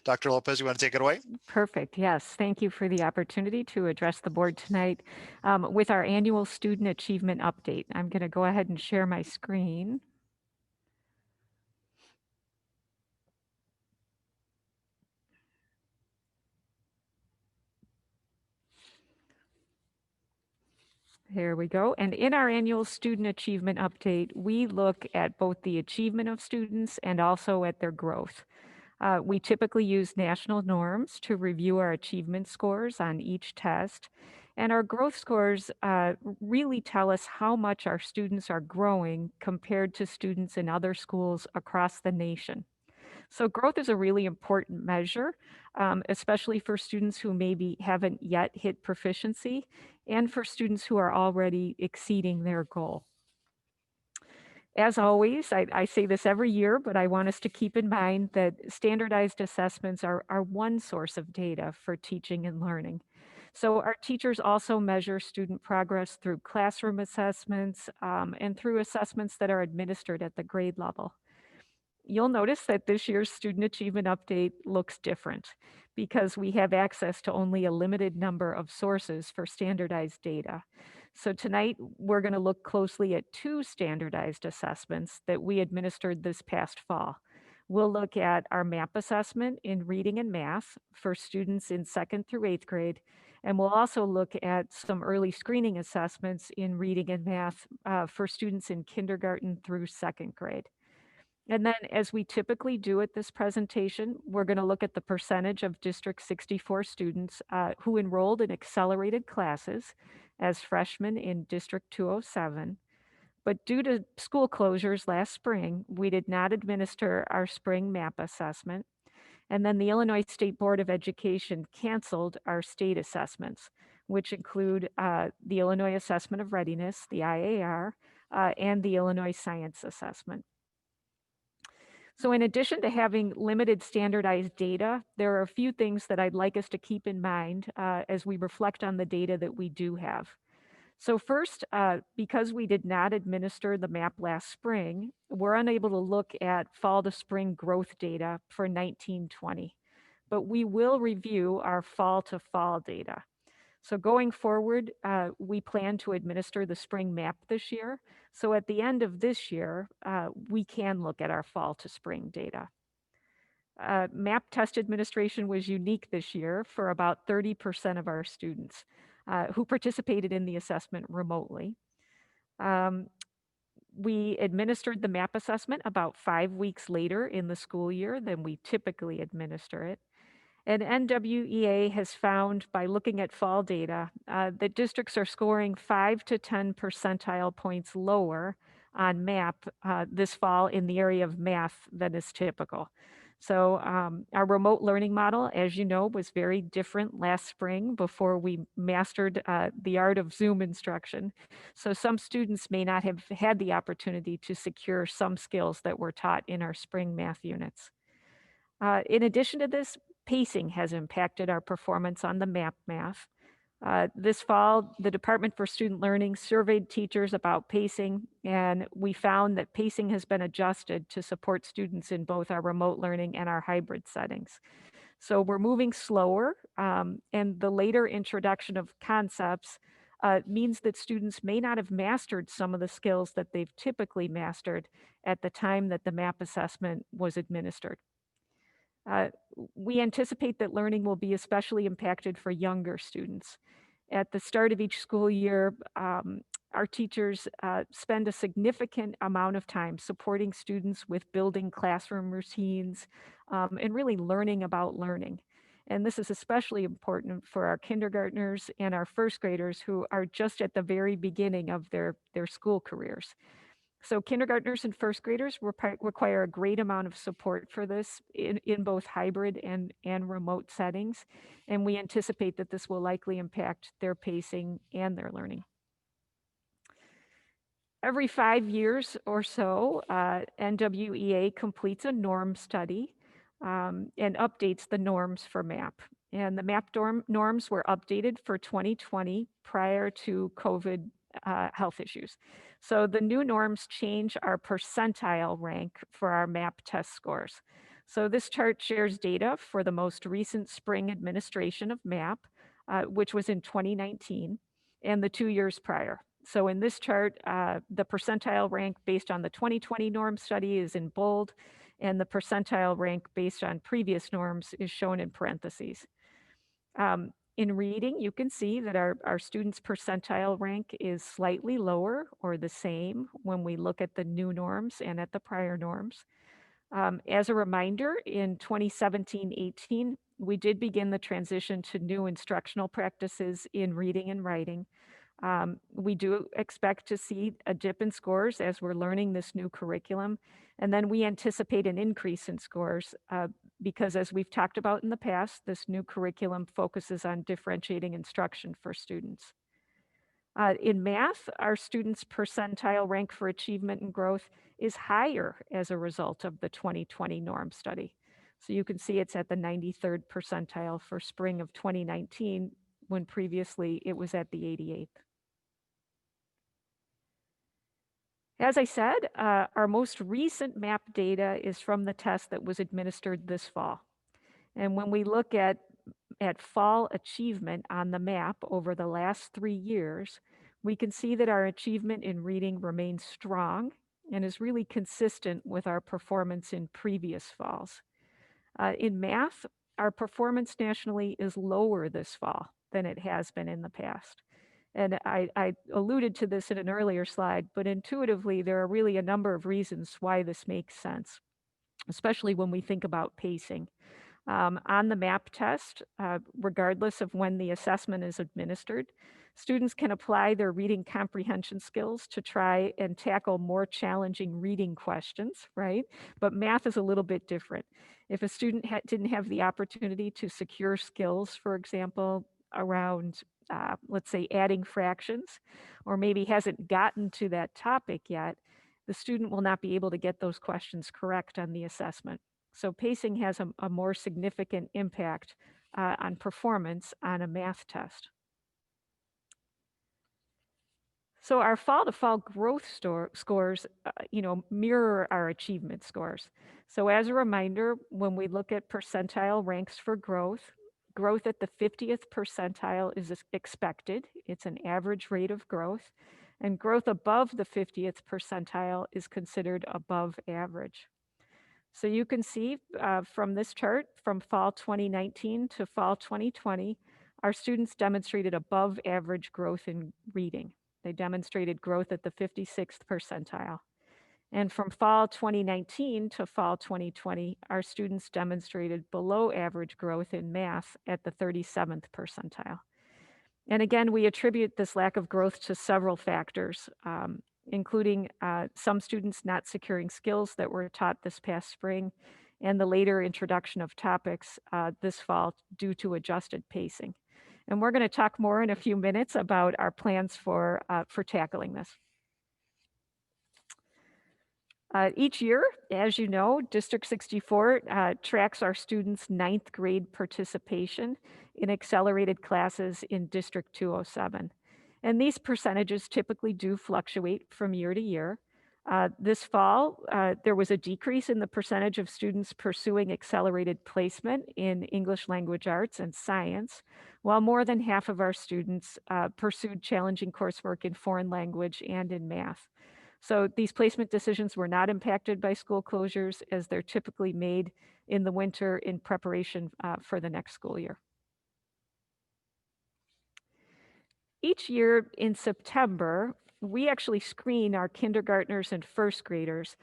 Dr. Lopez, you want to take it away? Perfect. Yes. Thank you for the opportunity to address the board tonight with our annual student achievement update. I'm going to go ahead and share my screen. Here we go. And in our annual student achievement update, we look at both the achievement of students and also at their growth. We typically use national norms to review our achievement scores on each test. And our growth scores really tell us how much our students are growing compared to students in other schools across the nation. So growth is a really important measure, especially for students who maybe haven't yet hit proficiency and for students who are already exceeding their goal. As always, I say this every year, but I want us to keep in mind that standardized assessments are one source of data for teaching and learning. So our teachers also measure student progress through classroom assessments and through assessments that are administered at the grade level. You'll notice that this year's student achievement update looks different because we have access to only a limited number of sources for standardized data. So tonight, we're going to look closely at two standardized assessments that we administered this past fall. We'll look at our MAP assessment in reading and math for students in second through eighth grade, and we'll also look at some early screening assessments in reading and math for students in kindergarten through second grade. And then, as we typically do at this presentation, we're going to look at the percentage of District 64 students who enrolled in accelerated classes as freshmen in District 207. But due to school closures last spring, we did not administer our spring MAP assessment. And then the Illinois State Board of Education canceled our state assessments, which include the Illinois Assessment of Readiness, the IAR, and the Illinois Science Assessment. So in addition to having limited standardized data, there are a few things that I'd like us to keep in mind as we reflect on the data that we do have. So first, because we did not administer the map last spring, we're unable to look at fall to spring growth data for 1920, but we will review our fall to fall data. So going forward, we plan to administer the spring map this year. So at the end of this year, we can look at our fall to spring data. MAP test administration was unique this year for about 30% of our students who participated in the assessment remotely. We administered the MAP assessment about 5 weeks later in the school year than we typically administer it. And NWEA has found by looking at fall data that districts are scoring 5 to 10 percentile points lower on MAP this fall in the area of math than is typical. So our remote learning model, as you know, was very different last spring before we mastered the art of Zoom instruction. So some students may not have had the opportunity to secure some skills that were taught in our spring math units. In addition to this, pacing has impacted our performance on the MAP math. This fall, the Department for Student Learning surveyed teachers about pacing, and we found that pacing has been adjusted to support students in both our remote learning and our hybrid settings. So we're moving slower, and the later introduction of concepts means that students may not have mastered some of the skills that they've typically mastered at the time that the MAP assessment was administered. Uh, we anticipate that learning will be especially impacted for younger students. At the start of each school year, our teachers spend a significant amount of time supporting students with building classroom routines and really learning about learning. And this is especially important for our kindergartners and our first graders who are just at the very beginning of their school careers. So kindergartners and first graders require a great amount of support for this in both hybrid and remote settings. And we anticipate that this will likely impact their pacing and their learning. Every 5 years or so, NWEA completes a norm study and updates the norms for MAP. And the MAP norms were updated for 2020 prior to COVID health issues. So the new norms change our percentile rank for our MAP test scores. So this chart shares data for the most recent spring administration of MAP, which was in 2019, and the 2 years prior. So in this chart, the percentile rank based on the 2020 norm study is in bold, and the percentile rank based on previous norms is shown in parentheses. In reading, you can see that our students' percentile rank is slightly lower or the same when we look at the new norms and at the prior norms. As a reminder, in 2017-18, we did begin the transition to new instructional practices in reading and writing. We do expect to see a dip in scores as we're learning this new curriculum, and then we anticipate an increase in scores because, as we've talked about in the past, this new curriculum focuses on differentiating instruction for students. In math, our students' percentile rank for achievement and growth is higher as a result of the 2020 norm study. So you can see it's at the 93rd percentile for spring of 2019, when previously it was at the 88th. As I said, our most recent MAP data is from the test that was administered this fall. And when we look at fall achievement on the map over the last 3 years, we can see that our achievement in reading remains strong and is really consistent with our performance in previous falls. In math, our performance nationally is lower this fall than it has been in the past. And I alluded to this in an earlier slide, but intuitively, there are really a number of reasons why this makes sense, especially when we think about pacing. On the MAP test, regardless of when the assessment is administered, students can apply their reading comprehension skills to try and tackle more challenging reading questions, right? But math is a little bit different. If a student didn't have the opportunity to secure skills, for example, around, let's say, adding fractions, or maybe hasn't gotten to that topic yet, the student will not be able to get those questions correct on the assessment. So pacing has a more significant impact on performance on a math test. So our fall to fall growth scores, mirror our achievement scores. So as a reminder, when we look at percentile ranks for growth, growth at the 50th percentile is expected. It's an average rate of growth. And growth above the 50th percentile is considered above average. So you can see from this chart, from fall 2019 to fall 2020, our students demonstrated above average growth in reading. They demonstrated growth at the 56th percentile. And from fall 2019 to fall 2020, our students demonstrated below average growth in math at the 37th percentile. And again, we attribute this lack of growth to several factors, including some students not securing skills that were taught this past spring, and the later introduction of topics this fall due to adjusted pacing. And we're going to talk more in a few minutes about our plans for tackling this. Each year, as you know, District 64 tracks our students' ninth grade participation in accelerated classes in District 207. And these percentages typically do fluctuate from year to year. This fall, there was a decrease in the percentage of students pursuing accelerated placement in English language arts and science, while more than half of our students pursued challenging coursework in foreign language and in math. So these placement decisions were not impacted by school closures, as they're typically made in the winter in preparation for the next school year. Each year in September, we actually screen our kindergartners and first graders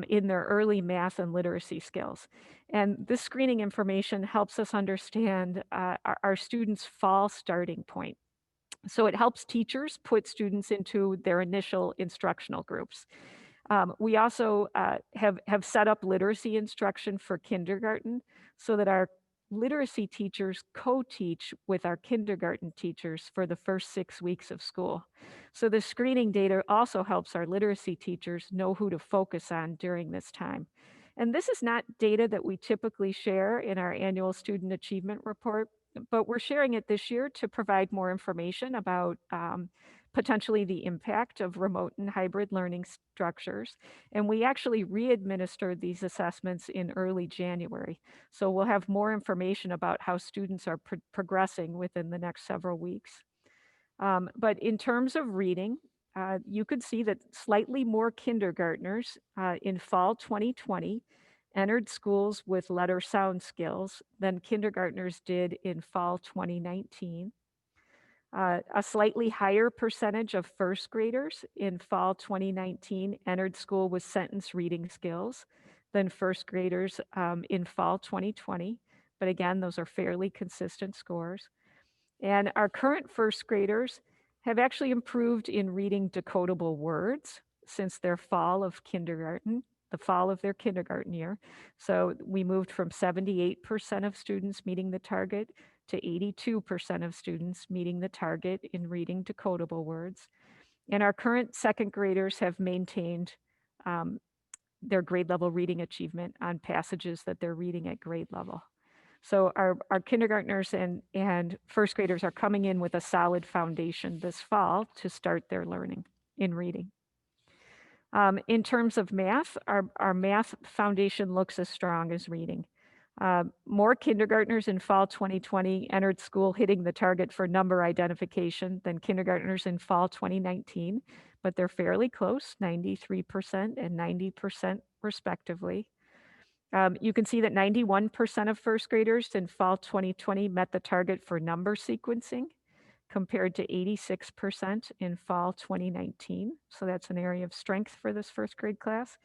in their early math and literacy skills. And this screening information helps us understand our students' fall starting point. So it helps teachers put students into their initial instructional groups. We also have set up literacy instruction for kindergarten so that our literacy teachers co-teach with our kindergarten teachers for the first 6 weeks of school. So the screening data also helps our literacy teachers know who to focus on during this time. And this is not data that we typically share in our annual student achievement report, but we're sharing it this year to provide more information about potentially the impact of remote and hybrid learning structures. And we actually re-administered these assessments in early January. So we'll have more information about how students are progressing within the next several weeks. But in terms of reading, you could see that slightly more kindergartners in fall 2020 entered schools with letter sound skills than kindergartners did in fall 2019. A slightly higher percentage of first graders in fall 2019 entered school with sentence reading skills than first graders in fall 2020. But again, those are fairly consistent scores. And our current first graders have actually improved in reading decodable words since their fall of kindergarten, the fall of their kindergarten year. So we moved from 78% of students meeting the target to 82% of students meeting the target in reading decodable words. And our current second graders have maintained um, their grade level reading achievement on passages that they're reading at grade level. So our kindergartners and first graders are coming in with a solid foundation this fall to start their learning in reading. In terms of math, our math foundation looks as strong as reading. More kindergartners in fall 2020 entered school hitting the target for number identification than kindergartners in fall 2019, but they're fairly close, 93% and 90% respectively. You can see that 91% of first graders in fall 2020 met the target for number sequencing compared to 86% in fall 2019. So that's an area of strength for this first grade class.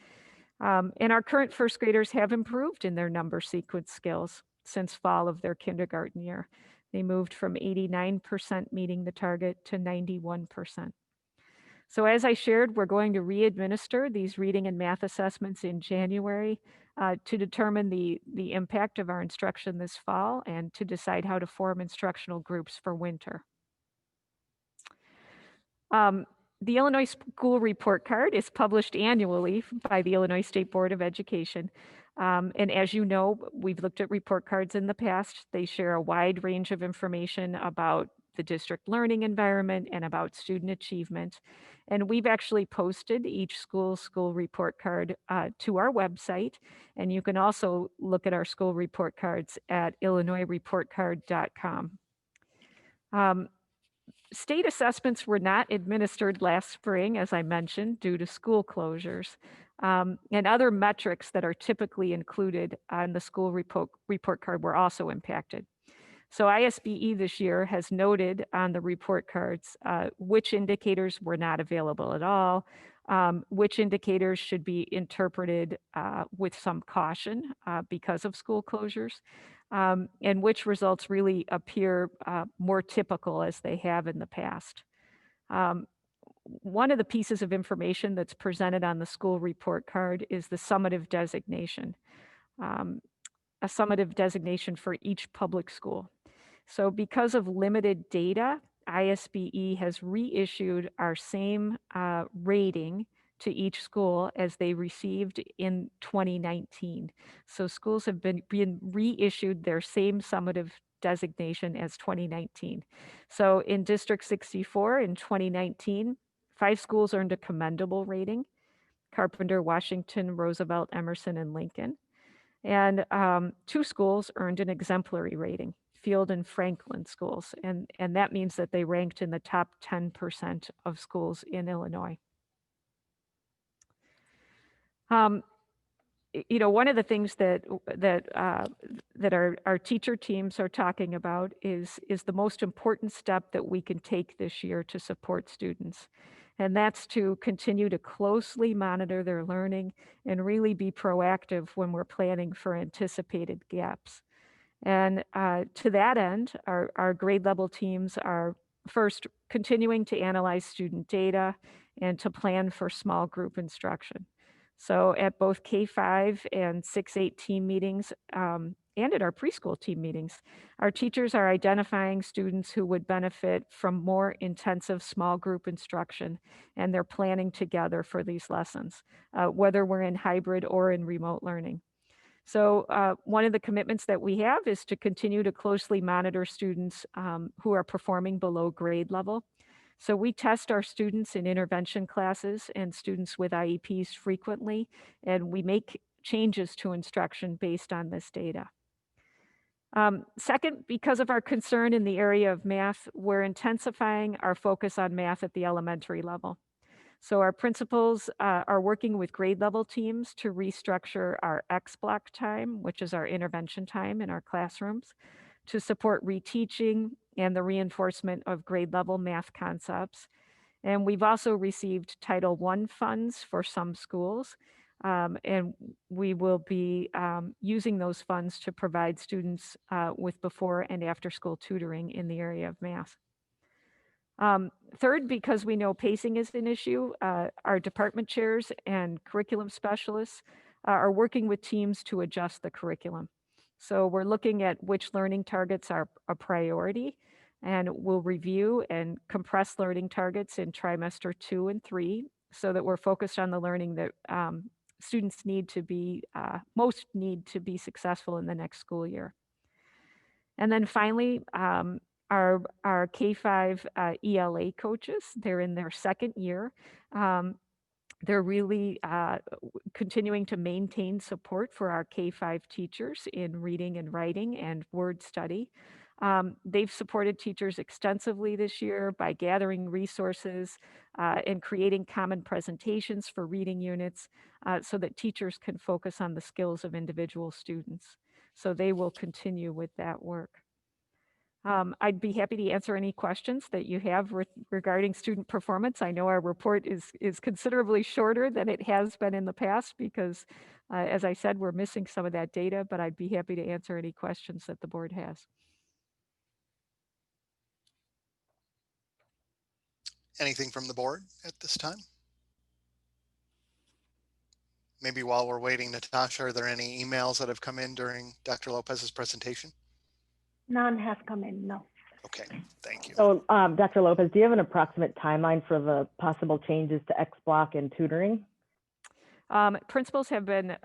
And our current first graders have improved in their number sequence skills since fall of their kindergarten year. They moved from 89% meeting the target to 91%. So as I shared, we're going to re-administer these reading and math assessments in January to determine the impact of our instruction this fall and to decide how to form instructional groups for winter. The Illinois School Report Card is published annually by the Illinois State Board of Education. And as you know, we've looked at report cards in the past. They share a wide range of information about the district learning environment and about student achievement. And we've actually posted each school report card to our website. And you can also look at our school report cards at illinoisreportcard.com. State assessments were not administered last spring, as I mentioned, due to school closures. And other metrics that are typically included on the school report card were also impacted. So ISBE this year has noted on the report cards which indicators were not available at all, which indicators should be interpreted with some caution because of school closures, and which results really appear more typical as they have in the past. One of the pieces of information that's presented on the school report card is the summative designation, a summative designation for each public school. So because of limited data, ISBE has reissued our same rating to each school as they received in 2019. So schools have been reissued their same summative designation as 2019. So in District 64 in 2019, 5 schools earned a commendable rating: Carpenter, Washington, Roosevelt, Emerson, and Lincoln. And 2 schools earned an exemplary rating: Field and Franklin schools. And that means that they ranked in the top 10% of schools in Illinois. You know, one of the things that our teacher teams are talking about is the most important step that we can take this year to support students. And that's to continue to closely monitor their learning and really be proactive when we're planning for anticipated gaps. And to that end, our grade level teams are first continuing to analyze student data and to plan for small group instruction. So at both K-5 and 6-8 team meetings and at our preschool team meetings, our teachers are identifying students who would benefit from more intensive small group instruction, and they're planning together for these lessons, whether we're in hybrid or in remote learning. So one of the commitments that we have is to continue to closely monitor students who are performing below grade level. So we test our students in intervention classes and students with IEPs frequently, and we make changes to instruction based on this data. Second, because of our concern in the area of math, we're intensifying our focus on math at the elementary level. So our principals are working with grade level teams to restructure our X block time, which is our intervention time in our classrooms, to support reteaching and the reinforcement of grade level math concepts. And we've also received Title I funds for some schools. And we will be using those funds to provide students with before and after school tutoring in the area of math. Third, because we know pacing is an issue, our department chairs and curriculum specialists are working with teams to adjust the curriculum. So we're looking at which learning targets are a priority, and we'll review and compress learning targets in trimester 2 and 3 so that we're focused on the learning that students need to be, most need to be successful in the next school year. And then finally, our K-5 ELA coaches, they're in their second year. They're really continuing to maintain support for our K-5 teachers in reading and writing and word study. They've supported teachers extensively this year by gathering resources and creating common presentations for reading units so that teachers can focus on the skills of individual students. So they will continue with that work. I'd be happy to answer any questions that you have regarding student performance. I know our report is considerably shorter than it has been in the past because, as I said, we're missing some of that data, but I'd be happy to answer any questions that the board has. Anything from the board at this time? Maybe while we're waiting, Natasha, are there any emails that have come in during Dr. Lopez's presentation? None has come in, no. Okay, thank you. So, Dr. Lopez, do you have an approximate timeline for the possible changes to X block and tutoring? Principals have been,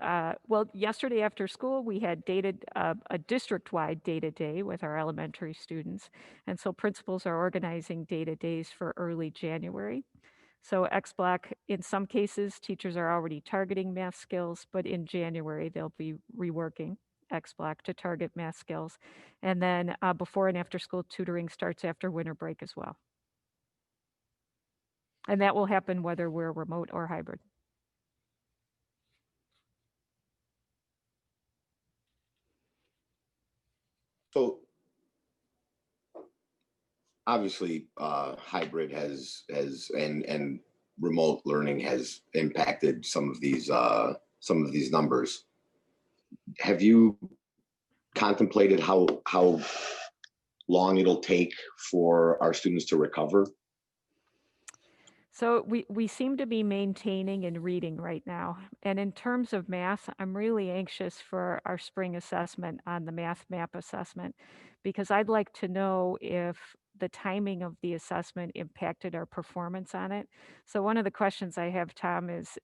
well, yesterday after school, we had a district-wide data day with our elementary students. And so principals are organizing data days for early January. So X-Block, in some cases, teachers are already targeting math skills, but in January, they'll be reworking X-Block to target math skills. And then before and after school tutoring starts after winter break as well. And that will happen whether we're remote or hybrid. So obviously, hybrid has and remote learning has impacted some of these numbers. Have you contemplated how long it'll take for our students to recover? So we seem to be maintaining in reading right now. And in terms of math, I'm really anxious for our spring assessment on the math map assessment because I'd like to know if the timing of the assessment impacted our performance on it. So one of the questions I have, Tom, is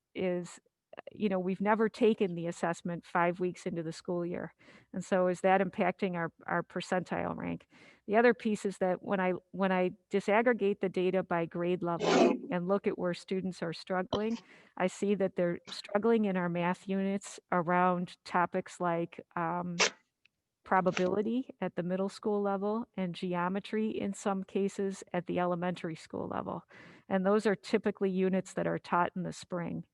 you know, we've never taken the assessment 5 weeks into the school year. And so is that impacting our percentile rank? The other piece is that when I disaggregate the data by grade level and look at where students are struggling, I see that they're struggling in our math units around topics like probability at the middle school level and geometry in some cases at the elementary school level. And those are typically units that are taught in the spring.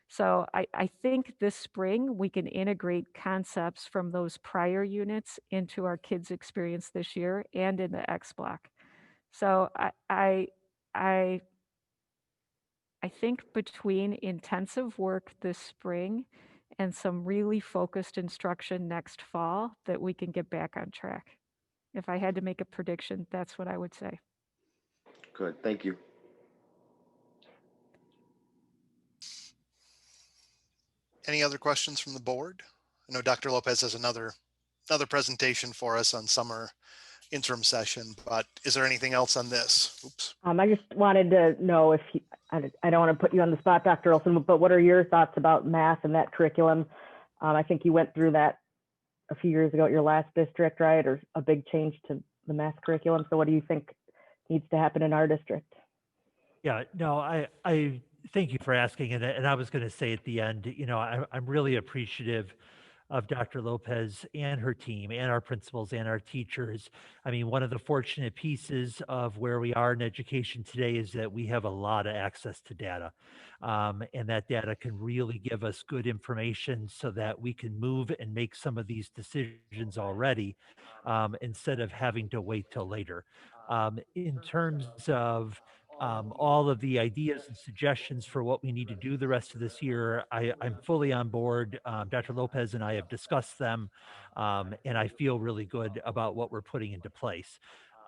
So I think this spring we can integrate concepts from those prior units into our kids' experience this year and in the X block. So I think between intensive work this spring and some really focused instruction next fall that we can get back on track. If I had to make a prediction, that's what I would say. Good, thank you. Any other questions from the board? I know Dr. Lopez has another presentation for us on summer interim session, but is there anything else on this? Oops. I just wanted to know if I don't want to put you on the spot, Dr. Olson, but what are your thoughts about math and that curriculum? I think you went through that a few years ago at your last district, right? Or a big change to the math curriculum. So what do you think needs to happen in our district? Yeah, no, I thank you for asking. And I was going to say at the end, I'm really appreciative of Dr. Lopez and her team and our principals and our teachers. I mean, one of the fortunate pieces of where we are in education today is that we have a lot of access to data. And that data can really give us good information so that we can move and make some of these decisions already instead of having to wait till later. In terms of all of the ideas and suggestions for what we need to do the rest of this year, I'm fully on board. Dr. Lopez and I have discussed them, and I feel really good about what we're putting into place.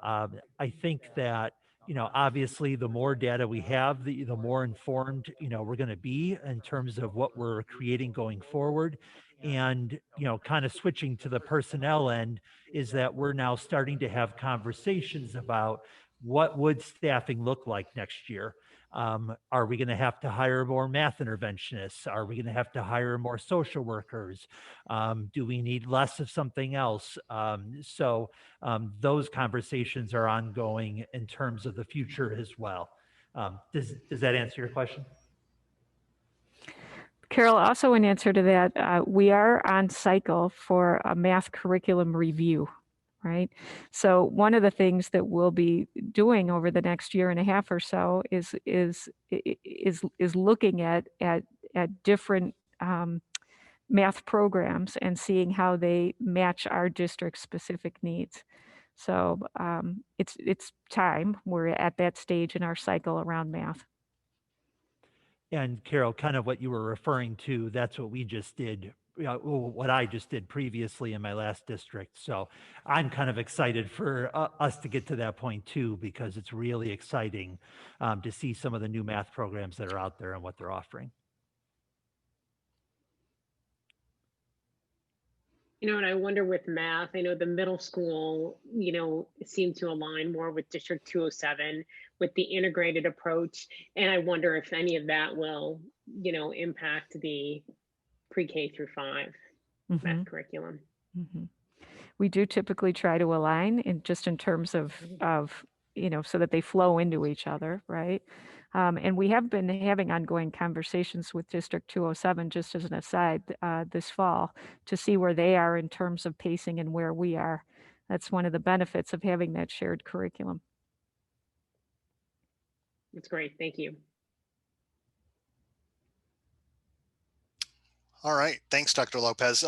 I think that, obviously, the more data we have, the more informed, we're going to be in terms of what we're creating going forward. And, kind of switching to the personnel end is that we're now starting to have conversations about what would staffing look like next year? Are we going to have to hire more math interventionists? Are we going to have to hire more social workers? Do we need less of something else? Those conversations are ongoing in terms of the future as well. Does that answer your question? Carol, also in answer to that, we are on cycle for a math curriculum review, right? So one of the things that we'll be doing over the next year and a half or so is looking at different math programs and seeing how they match our district specific needs. So it's time. We're at that stage in our cycle around math. And Carol, kind of what you were referring to, that's what we just did, what I just did previously in my last district. So I'm kind of excited for us to get to that point too, because it's really exciting to see some of the new math programs that are out there and what they're offering. And I wonder with math, I know the middle school, seemed to align more with District 207 with the integrated approach. And I wonder if any of that will, impact the pre-K through 5 math curriculum. Mm-hmm. We do typically try to align in terms of so that they flow into each other, right? And we have been having ongoing conversations with District 207, just as an aside, this fall to see where they are in terms of pacing and where we are. That's one of the benefits of having that shared curriculum. That's great. Thank you. All right. Thanks, Dr. Lopez.